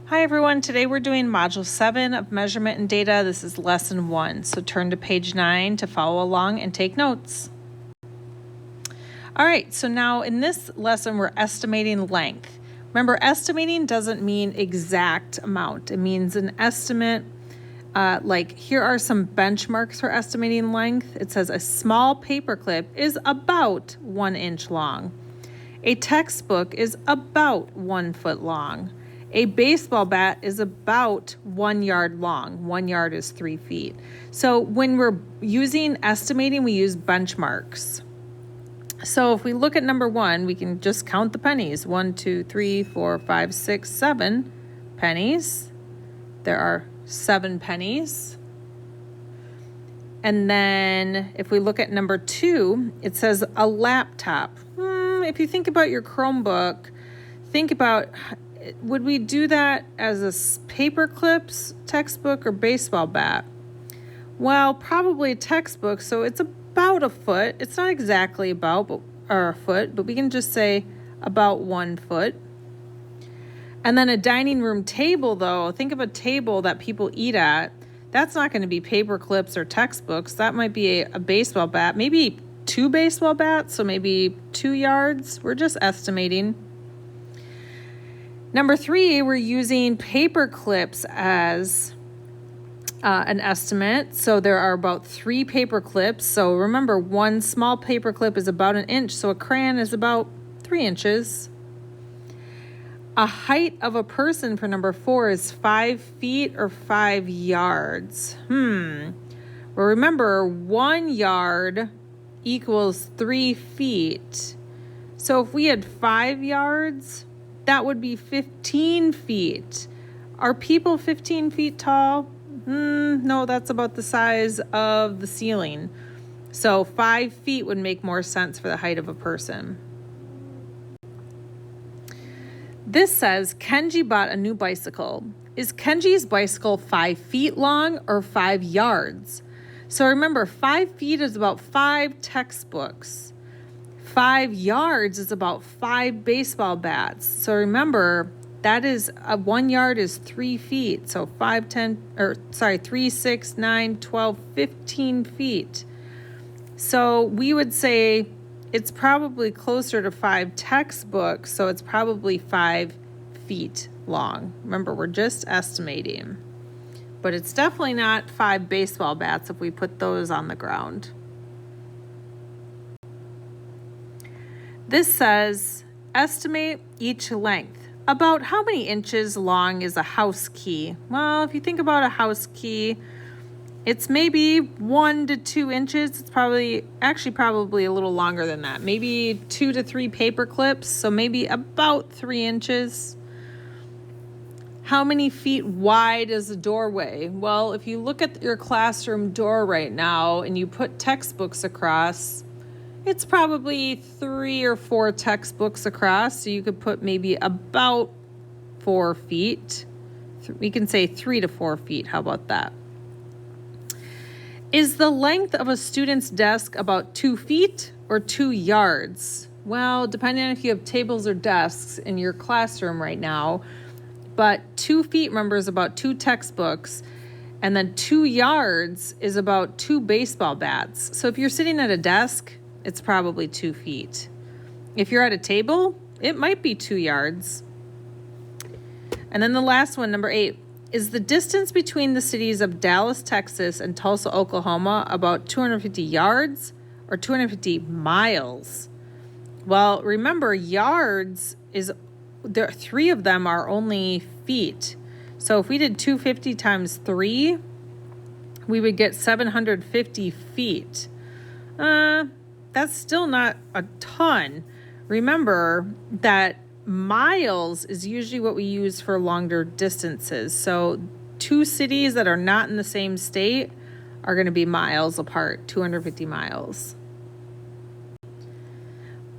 Hi everyone, today we're doing Module 7 of Measurement and Data. This is Lesson 1, so turn to page 9 to follow along and take notes. All right, so now in this lesson we're estimating length. Remember, estimating doesn't mean exact amount. It means an estimate. Like here are some benchmarks for estimating length. It says a small paper clip is about 1 inch long. A textbook is about 1 foot long. A baseball bat is about 1 yard long. 1 yard is 3 feet. So when we're using estimating, we use benchmarks. So if we look at number 1, we can just count the pennies. 1, 2, 3, 4, 5, 6, 7 pennies. There are 7 pennies. And then if we look at number 2, it says a laptop. If you think about your Chromebook, think about, would we do that as a paper clips, textbook, or baseball bat? Well, probably a textbook, so it's about a foot. It's not exactly about or a foot, but we can just say about 1 foot. And then a dining room table, though, think of a table that people eat at. That's not going to be paper clips or textbooks. That might be a baseball bat, maybe 2 baseball bats, so maybe 2 yards. We're just estimating. Number 3, we're using paper clips as an estimate. So there are about 3 paper clips. So remember, 1 small paper clip is about 1 inch, so a crayon is about 3 inches. A height of a person for number 4 is 5 feet or 5 yards. Well, remember, 1 yard equals 3 feet. So if we had 5 yards, that would be 15 feet. Are people 15 feet tall? No, that's about the size of the ceiling. So 5 feet would make more sense for the height of a person. This says Kenji bought a new bicycle. Is Kenji's bicycle 5 feet long or 5 yards? So remember, 5 feet is about 5 textbooks. 5 yards is about 5 baseball bats. So remember, that is 1 yard is 3 feet. So 3, 6, 9, 12, 15 feet. So we would say it's probably closer to 5 textbooks. So it's probably 5 feet long. Remember, we're just estimating. But it's definitely not 5 baseball bats if we put those on the ground. This says, estimate each length. About how many inches long is a house key? Well, if you think about a house key, it's maybe 1 to 2 inches. It's probably a little longer than that. Maybe 2 to 3 paper clips, so maybe about 3 inches. How many feet wide is a doorway? Well, if you look at your classroom door right now and you put textbooks across, it's probably 3 or 4 textbooks across. So you could put maybe about 4 feet. We can say 3 to 4 feet. How about that? Is the length of a student's desk about 2 feet or 2 yards? Well, depending on if you have tables or desks in your classroom right now, but 2 feet, remember, is about 2 textbooks, and then 2 yards is about 2 baseball bats. So if you're sitting at a desk, it's probably 2 feet. If you're at a table, it might be 2 yards. And then the last one, number 8, is the distance between the cities of Dallas, Texas, and Tulsa, Oklahoma about 250 yards or 250 miles? Well, remember, yards is, there 3 of them are only feet. So if we did 250 times 3, we would get 750 feet. That's still not a ton. Remember that miles is usually what we use for longer distances. So 2 cities that are not in the same state are going to be miles apart, 250 miles.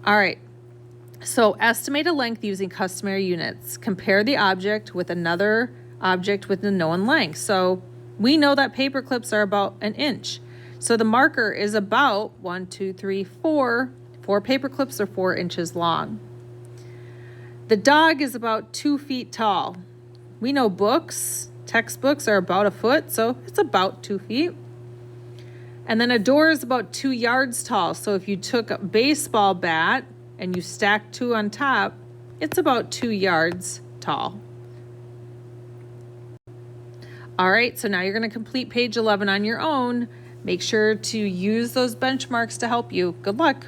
All right. So estimate a length using customary units. Compare the object with another object with a known length. So we know that paper clips are about 1 inch. So the marker is about 1, 2, 3, 4. 4 paper clips are 4 inches long. The dog is about 2 feet tall. We know books, textbooks are about a foot, so it's about 2 feet. And then a door is about 2 yards tall. So if you took a baseball bat and you stacked 2 on top, it's about 2 yards tall. All right, so now you're going to complete page 11 on your own. Make sure to use those benchmarks to help you. Good luck.